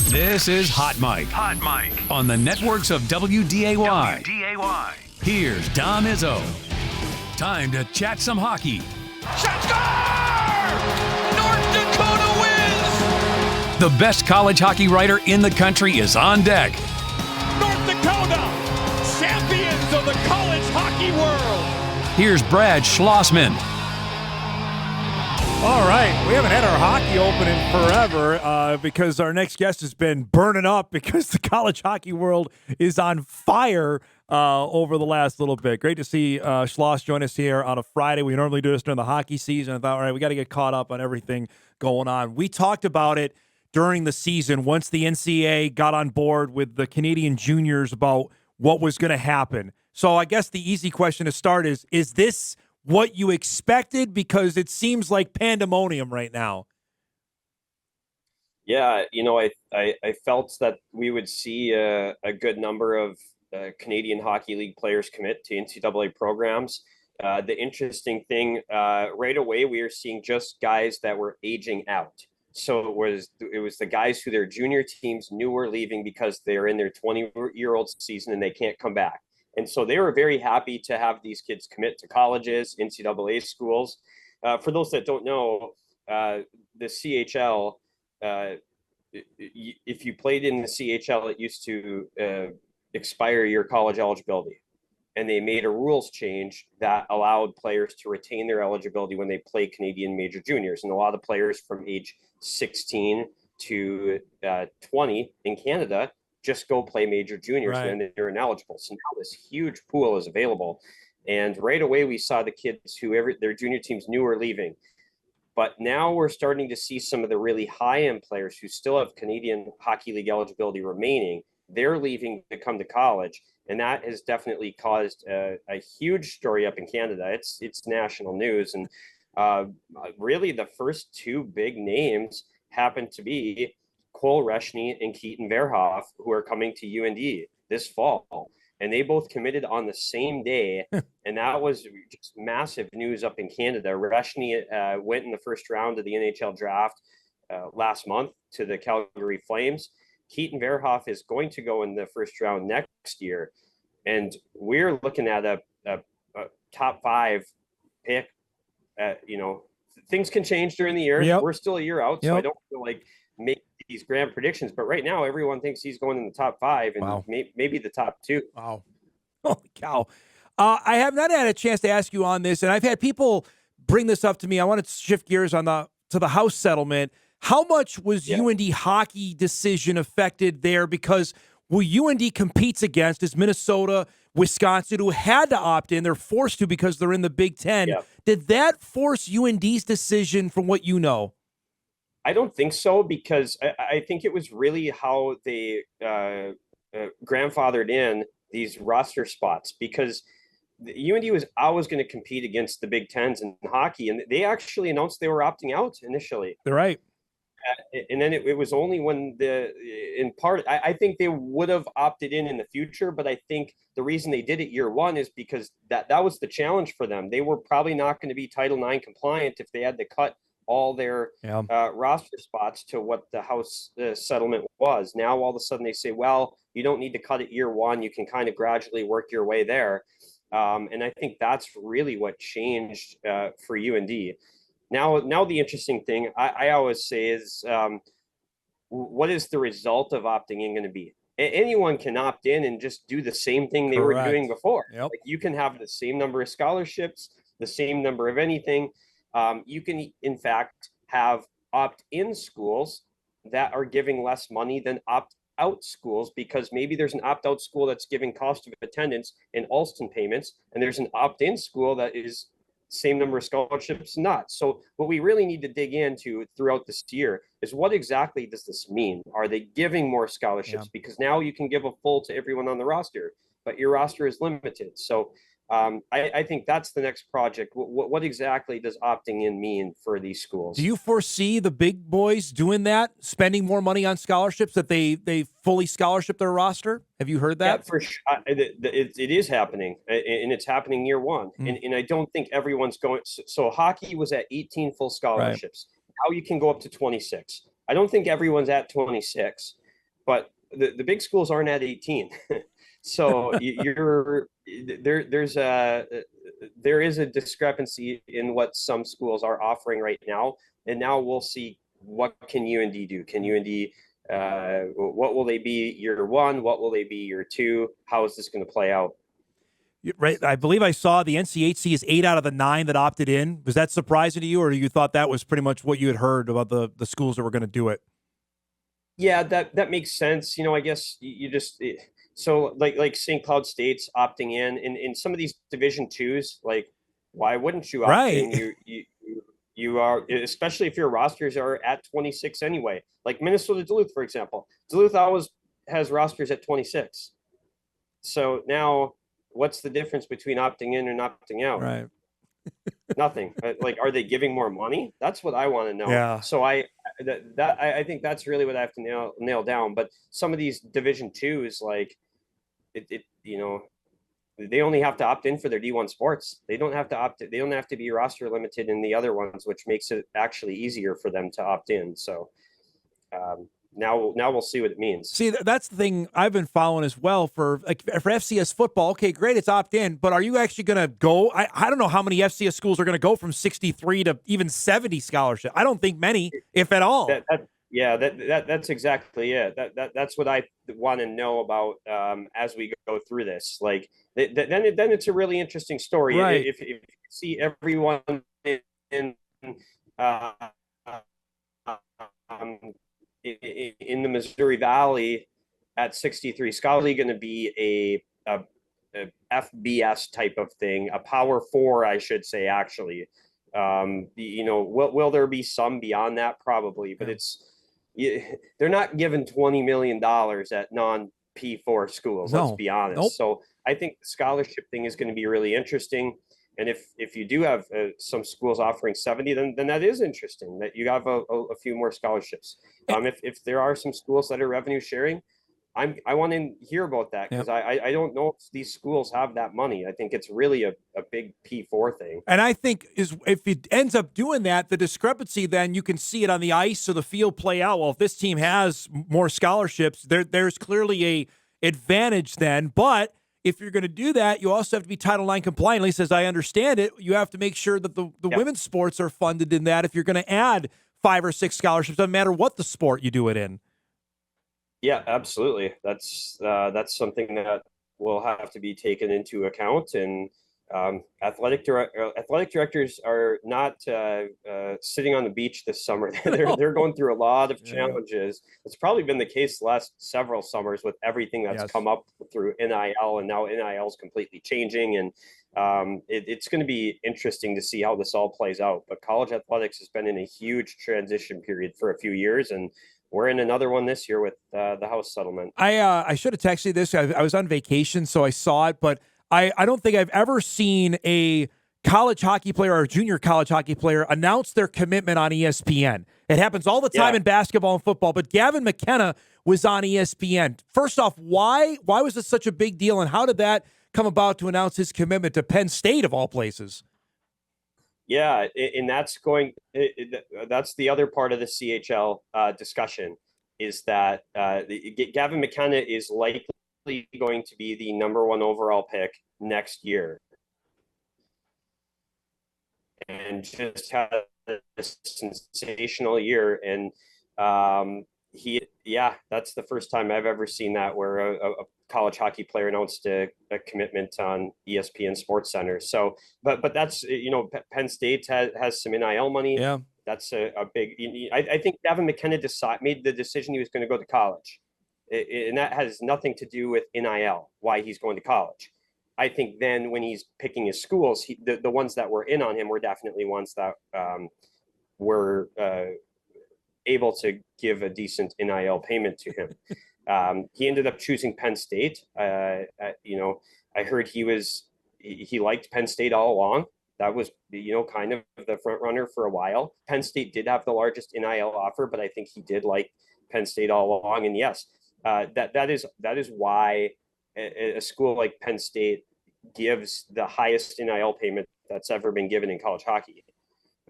This is Hot Mike. Hot Mike. On the networks of WDAY. WDAY. Here's Dom Izzo. Time to chat some hockey. Shot score! North Dakota wins! The best college hockey writer in the country is on deck. North Dakota, champions of the college hockey world. Here's Brad Schlossman. All right, we haven't had our hockey opening forever because our next guest has been burning up because the college hockey world is on fire over the last little bit. Great to see Schloss join us here on a Friday. We normally do this during the hockey season. I thought, all right, we got to get caught up on everything going on. We talked about it during the season once the NCAA got on board with the Canadian juniors about what was going to happen. So I guess the easy question to start is this what you expected? Because it seems like pandemonium right now. Yeah, I felt that we would see a good number of Canadian Hockey League players commit to NCAA programs. The interesting thing, right away, we were seeing just guys that were aging out. So it was the guys who their junior teams knew were leaving because they're in their 20-year-old season and they can't come back. And so they were very happy to have these kids commit to colleges, NCAA schools. For those that don't know, the CHL, if you played in the CHL, it used to expire your college eligibility. And they made a rules change that allowed players to retain their eligibility when they play Canadian major juniors. And a lot of players from age 16 to 20 in Canada just go play major juniors, right, and they're ineligible. So now this huge pool is available. And right away, we saw the kids who their junior teams knew were leaving. But now we're starting to see some of the really high-end players who still have Canadian Hockey League eligibility remaining. They're leaving to come to college. And that has definitely caused a huge story up in Canada. It's national news. And really the first two big names happen to be Cole Rushny and Keaton Verhoff, who are coming to UND this fall. And they both committed on the same day. And that was just massive news up in Canada. Rushny went in the first round of the NHL draft last month to the Calgary Flames. Keaton Verhoff is going to go in the first round next year. And we're looking at a top 5 pick. Things can change during the year. Yep. We're still a year out, so I don't feel like make these grand predictions. But right now, everyone thinks he's going in the top 5 and maybe the top 2. Wow. Holy cow. I have not had a chance to ask you on this, and I've had people bring this up to me. I want to shift gears to the House settlement. How much was UND hockey decision affected there? Because who UND competes against is Minnesota, Wisconsin, who had to opt in. They're forced to because they're in the Big Ten. Yeah. Did that force UND's decision from what you know? I don't think so, because I think it was really how they grandfathered in these roster spots, because the UND was always going to compete against the Big Tens in hockey, and they actually announced they were opting out initially. They're right. And then it was only when I think they would have opted in the future, but I think the reason they did it year one is because that was the challenge for them. They were probably not going to be Title IX compliant if they had to cut all their roster spots to what the House settlement was. Now, all of a sudden they say, well, you don't need to cut it year one. You can kind of gradually work your way there. And I think that's really what changed for UND. Now the interesting thing I always say is, what is the result of opting in going to be? Anyone can opt in and just do the same thing they were doing before. Yep. Like, you can have the same number of scholarships, the same number of anything. You can, in fact, have opt-in schools that are giving less money than opt-out schools, because maybe there's an opt-out school that's giving cost of attendance and Alston payments, and there's an opt-in school that is same number of scholarships not. So what we really need to dig into throughout this year is, what exactly does this mean? Are they giving more scholarships? Yeah. Because now you can give a full to everyone on the roster, but your roster is limited. So I think that's the next project. What exactly does opting in mean for these schools? Do you foresee the big boys doing that, spending more money on scholarships, that they fully scholarship their roster? Have you heard that? Yeah, for sure. It is happening, and it's happening year one. And I don't think everyone's going. So hockey was at 18 full scholarships. Right. Now you can go up to 26. I don't think everyone's at 26. but the big schools aren't at 18. So there is a discrepancy in what some schools are offering right now, and now we'll see what can UND do. Can UND what will they be year one? What will they be year two? How is this going to play out? Right, I believe I saw the NCHC is 8 out of the 9 that opted in. Was that surprising to you, or you thought that was pretty much what you had heard about the schools that were going to do it? Yeah, that makes sense. I guess you just so like St. Cloud State's opting in some of these Division twos. Like, why wouldn't you opt in? Right. You are, especially if your rosters are at 26 anyway. Like Minnesota Duluth, for example. Duluth always has rosters at 26. So now, what's the difference between opting in and opting out? Right. Nothing. Like, are they giving more money? That's what I want to know. Yeah. So I think that's really what I have to nail down. But some of these Division twos, like they only have to opt in for their D1 sports. They don't have to They don't have to be roster limited in the other ones, which makes it actually easier for them to opt in. So now we'll see what it means. See, that's the thing I've been following as well for FCS football. Okay, great, it's opt in, but are you actually going to go? I don't know how many FCS schools are going to go from 63 to even 70 scholarship. I don't think many, if at all. That's exactly it. That's what I want to know about as we go through this. Like then it's a really interesting story. Right. If you see everyone in in the Missouri Valley at 63, Scholarly going to be a FBS type of thing, a Power 4, I should say, actually. Will there be some beyond that? Probably, but they're not given $20 million at non-P4 schools. No. Let's be honest. Nope. So I think the scholarship thing is going to be really interesting. And if you do have some schools offering 70, then that is interesting that you have a few more scholarships. If there are some schools that are revenue sharing, I want to hear about that because I don't know if these schools have that money. I think it's really a big P4 thing. And I think if it ends up doing that, the discrepancy, then you can see it on the ice or the field play out. Well, if this team has more scholarships, there's clearly a advantage then. But if you're going to do that, you also have to be Title IX compliant. At least as I understand it, you have to make sure that the women's sports are funded in that if you're going to add 5 or 6 scholarships, doesn't matter what the sport you do it in. Yeah, absolutely. That's something that will have to be taken into account. And athletic directors are not sitting on the beach this summer. They're going through a lot of challenges. It's probably been the case the last several summers with everything that's come up through NIL, and now NIL is completely changing. And it's going to be interesting to see how this all plays out. But college athletics has been in a huge transition period for a few years, and we're in another one this year with the House settlement. I should have texted you this. I was on vacation, so I saw it, but I don't think I've ever seen a college hockey player or a junior college hockey player announce their commitment on ESPN. It happens all the time in basketball and football, but Gavin McKenna was on ESPN. First off, why was this such a big deal, and how did that come about to announce his commitment to Penn State of all places? Yeah, and that's the other part of the CHL discussion is that Gavin McKenna is likely going to be the #1 overall pick next year, and just had a sensational year. And that's the first time I've ever seen that where a college hockey player announced a commitment on ESPN Sports Center. So, but that's, Penn State has some NIL money. Yeah. That's a big, I think Gavin McKenna made the decision he was going to go to college. And that has nothing to do with NIL, why he's going to college. I think then when he's picking his schools, the ones that were in on him were definitely ones that were able to give a decent NIL payment to him. He ended up choosing Penn State. I heard he liked Penn State all along. That was, kind of the front runner for a while. Penn State did have the largest NIL offer, but I think he did like Penn State all along. And yes, that is why a school like Penn State gives the highest NIL payment that's ever been given in college hockey,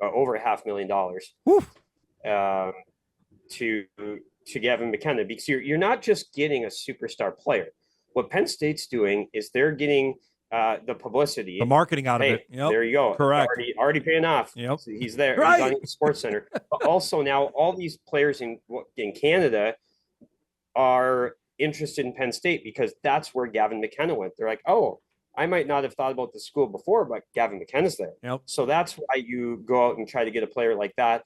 over $500,000. to Gavin McKenna, because you're not just getting a superstar player. What Penn State's doing is they're getting the publicity, the marketing out of it. Yep. There you go. Correct. Already paying off. Yep. So he's there. Right. He's on the Sports Center. But also now all these players in Canada are interested in Penn State because that's where Gavin McKenna went. They're like, oh, I might not have thought about the school before, but Gavin McKenna's there. Yep. So that's why you go out and try to get a player like that.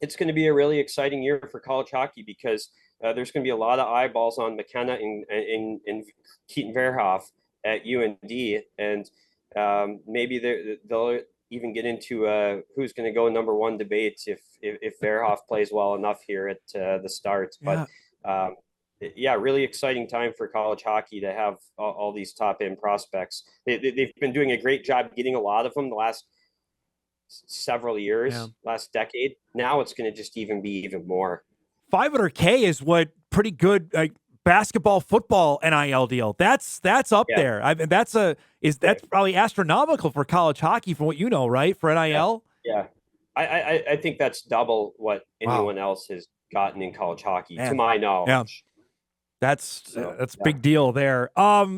It's going to be a really exciting year for college hockey because there's going to be a lot of eyeballs on McKenna and Keaton Verhoff at UND, and maybe they'll even get into who's going to go number one debates if Verhoff plays well enough here at the start. But really exciting time for college hockey to have all these top end prospects. They've been doing a great job getting a lot of them the last several years, last decade. Now it's going to just even be even more. $500K is what pretty good basketball, football NIL deal. That's up there. I mean, that's probably astronomical for college hockey, from what you know, right? For NIL. Yeah. I think that's double what anyone else has gotten in college hockey, to my knowledge. Yeah. That's a big deal there.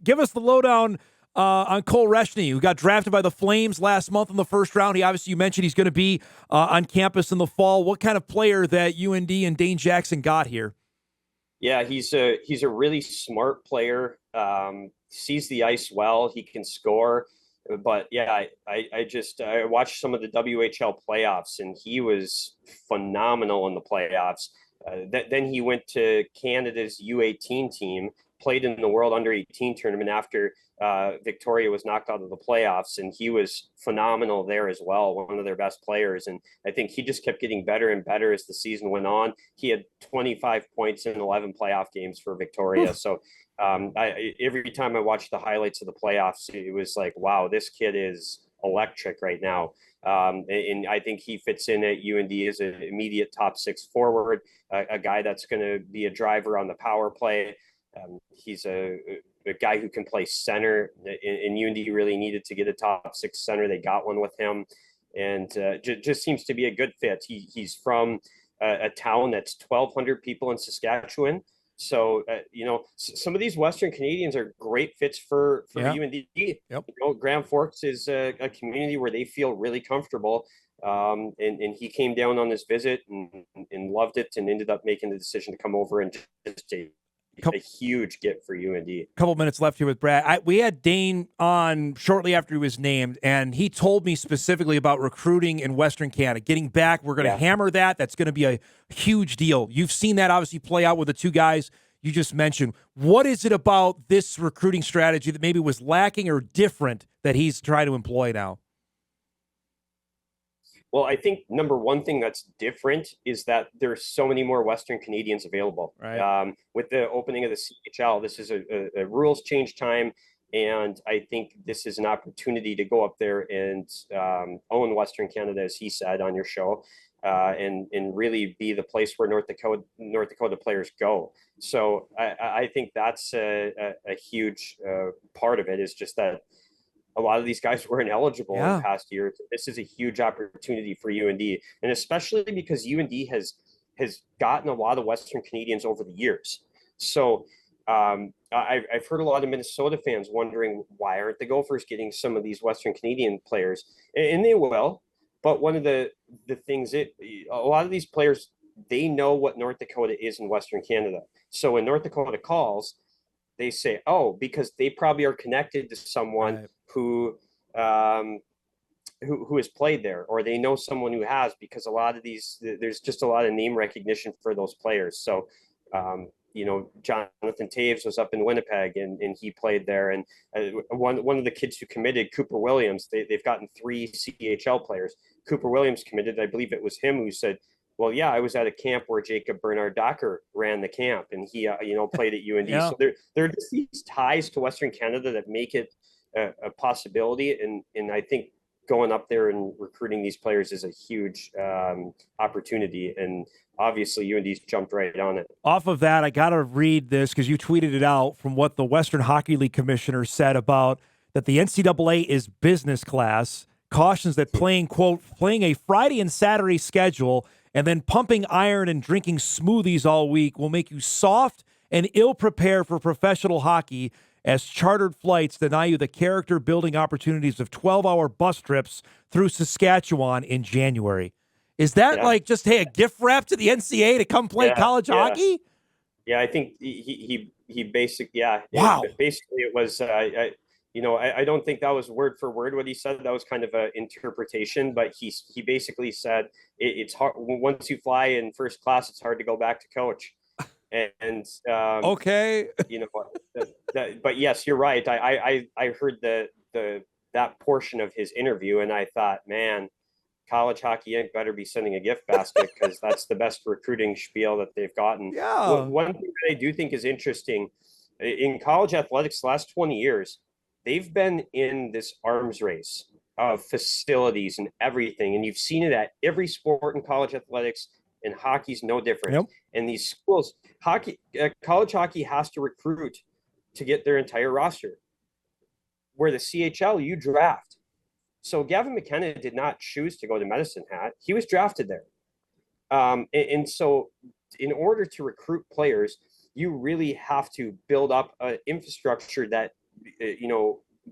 Give us the lowdown on Cole Rushny, who got drafted by the Flames last month in the first round. You mentioned he's going to be on campus in the fall. What kind of player that UND and Dane Jackson got here? Yeah, he's a really smart player. Sees the ice well. He can score. But yeah, I watched some of the WHL playoffs, and he was phenomenal in the playoffs. Then he went to Canada's U18 team, played in the World Under-18 tournament after Victoria was knocked out of the playoffs, and he was phenomenal there as well, one of their best players. And I think he just kept getting better and better as the season went on. He had 25 points in 11 playoff games for Victoria. So every time I watched the highlights of the playoffs, it was like, wow, this kid is electric right now. And I think he fits in at UND as an immediate top six forward, a guy that's going to be a driver on the power play. He's a guy who can play center, and UND really needed to get a top six center. They got one with him, and just seems to be a good fit. He's from a town that's 1,200 people in Saskatchewan. So, some of these Western Canadians are great fits for UND. Yep. Grand Forks is a community where they feel really comfortable. And he came down on this visit and loved it, and ended up making the decision to come over and just a huge get for UND. A couple minutes left here with Brad. We had Dane on shortly after he was named, and he told me specifically about recruiting in Western Canada. Getting back, we're going to hammer that. That's going to be a huge deal. You've seen that obviously play out with the two guys you just mentioned. What is it about this recruiting strategy that maybe was lacking or different that he's trying to employ now? Well, I think number one thing that's different is that there's so many more Western Canadians available. Right. With the opening of the CHL, this is a rules change time, and I think this is an opportunity to go up there and own Western Canada, as he said on your show, and really be the place where North Dakota players go. So I think that's a huge part of it, is just that a lot of these guys were ineligible in the past year. This is a huge opportunity for UND, and especially because UND has gotten a lot of Western Canadians over the years. So I've heard a lot of Minnesota fans wondering, why aren't the Gophers getting some of these Western Canadian players? And they will. But one of the things, a lot of these players, they know what North Dakota is in Western Canada. So when North Dakota calls, they say, oh, because they probably are connected to someone who has played there, or they know someone who has, because a lot of these, there's just a lot of name recognition for those players. So, Jonathan Taves was up in Winnipeg, and he played there. And one of the kids who committed, Cooper Williams, they've gotten 3 CHL players. Cooper Williams committed. I believe it was him who said, well, yeah, I was at a camp where Jacob Bernard Docker ran the camp, and he, played at UND. Yeah. So there are just these ties to Western Canada that make it a possibility. And I think going up there and recruiting these players is a huge opportunity. And obviously UND's jumped right on it. Off of that, I got to read this because you tweeted it out, from what the Western Hockey League commissioner said about that the NCAA is business class, cautions that playing a Friday and Saturday schedule and then pumping iron and drinking smoothies all week will make you soft and ill-prepared for professional hockey as chartered flights deny you the character-building opportunities of 12-hour bus trips through Saskatchewan in January. Is that like just, hey, a gift wrap to the NCAA to come play college hockey? Yeah, I think he basically, Wow. Basically, it was, I don't think that was word for word what he said. That was kind of an interpretation, but he basically said it's hard once you fly in first class. It's hard to go back to coach. And okay, but yes, you're right. I heard that portion of his interview, and I thought, man, College Hockey Inc. better be sending a gift basket because that's the best recruiting spiel that they've gotten. Yeah. One thing that I do think is interesting in college athletics, the last 20 years, they've been in this arms race of facilities and everything, and you've seen it at every sport in college athletics. And hockey's no different. Yep. And these schools, college hockey has to recruit to get their entire roster. Where the CHL, you draft. So Gavin McKenna did not choose to go to Medicine Hat. He was drafted there. And so in order to recruit players, you really have to build up an infrastructure that,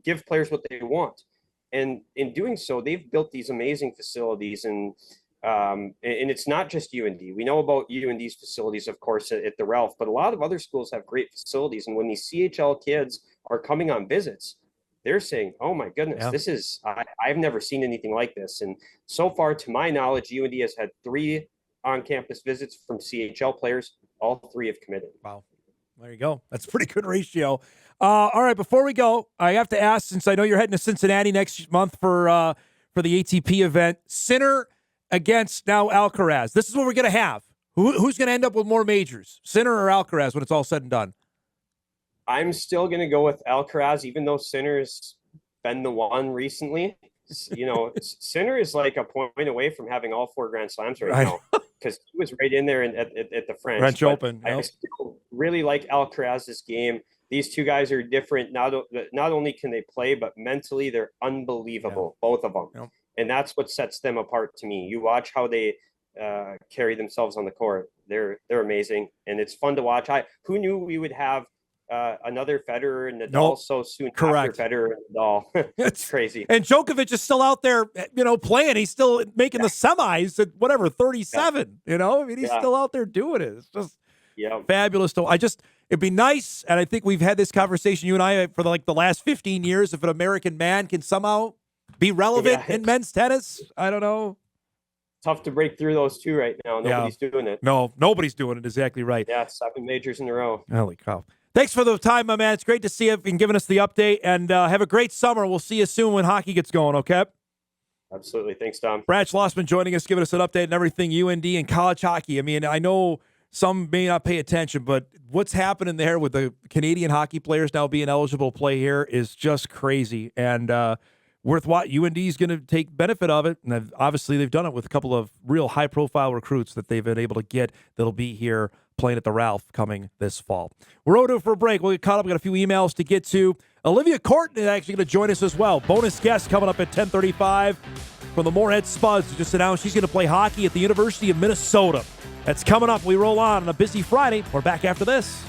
give players what they want. And in doing so, they've built these amazing facilities and it's not just UND. We know about UND's facilities, of course, at the Ralph, but a lot of other schools have great facilities. And when these CHL kids are coming on visits, they're saying, oh my goodness, this is, I've never seen anything like this. And so far, to my knowledge, UND has had 3 on-campus visits from CHL players. All 3 have committed. Wow. There you go. That's a pretty good ratio. All right, before we go, I have to ask, since I know you're heading to Cincinnati next month for the ATP event, Sinner against now Alcaraz. This is what we're going to have. Who's going to end up with more majors, Sinner or Alcaraz, when it's all said and done? I'm still going to go with Alcaraz, even though Sinner's been the one recently. Sinner is like a point away from having all 4 Grand Slams right now because he was right in there at the French Open. I still really like Alcaraz's game. These 2 guys are different. Not only can they play, but mentally they're unbelievable, both of them. Yep. And that's what sets them apart to me. You watch how they carry themselves on the court. They're amazing, and it's fun to watch. Who knew we would have another Federer and Nadal so soon Correct. after Federer and Nadal? It's crazy. And Djokovic is still out there, playing. He's still making the semis at 37. He's still out there doing it. It's just fabulous. It'd be nice, and I think we've had this conversation, you and I, for the last 15 years, if an American man can somehow be relevant in men's tennis. I don't know. Tough to break through those 2 right now. Nobody's doing it. No, nobody's doing it. Exactly right. Yeah, 7 majors in a row. Holy cow. Thanks for the time, my man. It's great to see you and giving us the update. And have a great summer. We'll see you soon when hockey gets going, okay? Absolutely. Thanks, Dom. Brad Schlossman joining us, giving us an update on everything UND and college hockey. I mean, I know some may not pay attention, but what's happening there with the Canadian hockey players now being eligible to play here is just crazy. And worth what UND is going to take benefit of it. And obviously they've done it with a couple of real high-profile recruits that they've been able to get that'll be here playing at the Ralph coming this fall. We're over for a break. We'll get caught up. We've got a few emails to get to. Olivia Courtney is actually going to join us as well. Bonus guest coming up at 10:35 from the Moorhead Spuds, who just announced she's going to play hockey at the University of Minnesota. That's coming up. We roll on a busy Friday. We're back after this.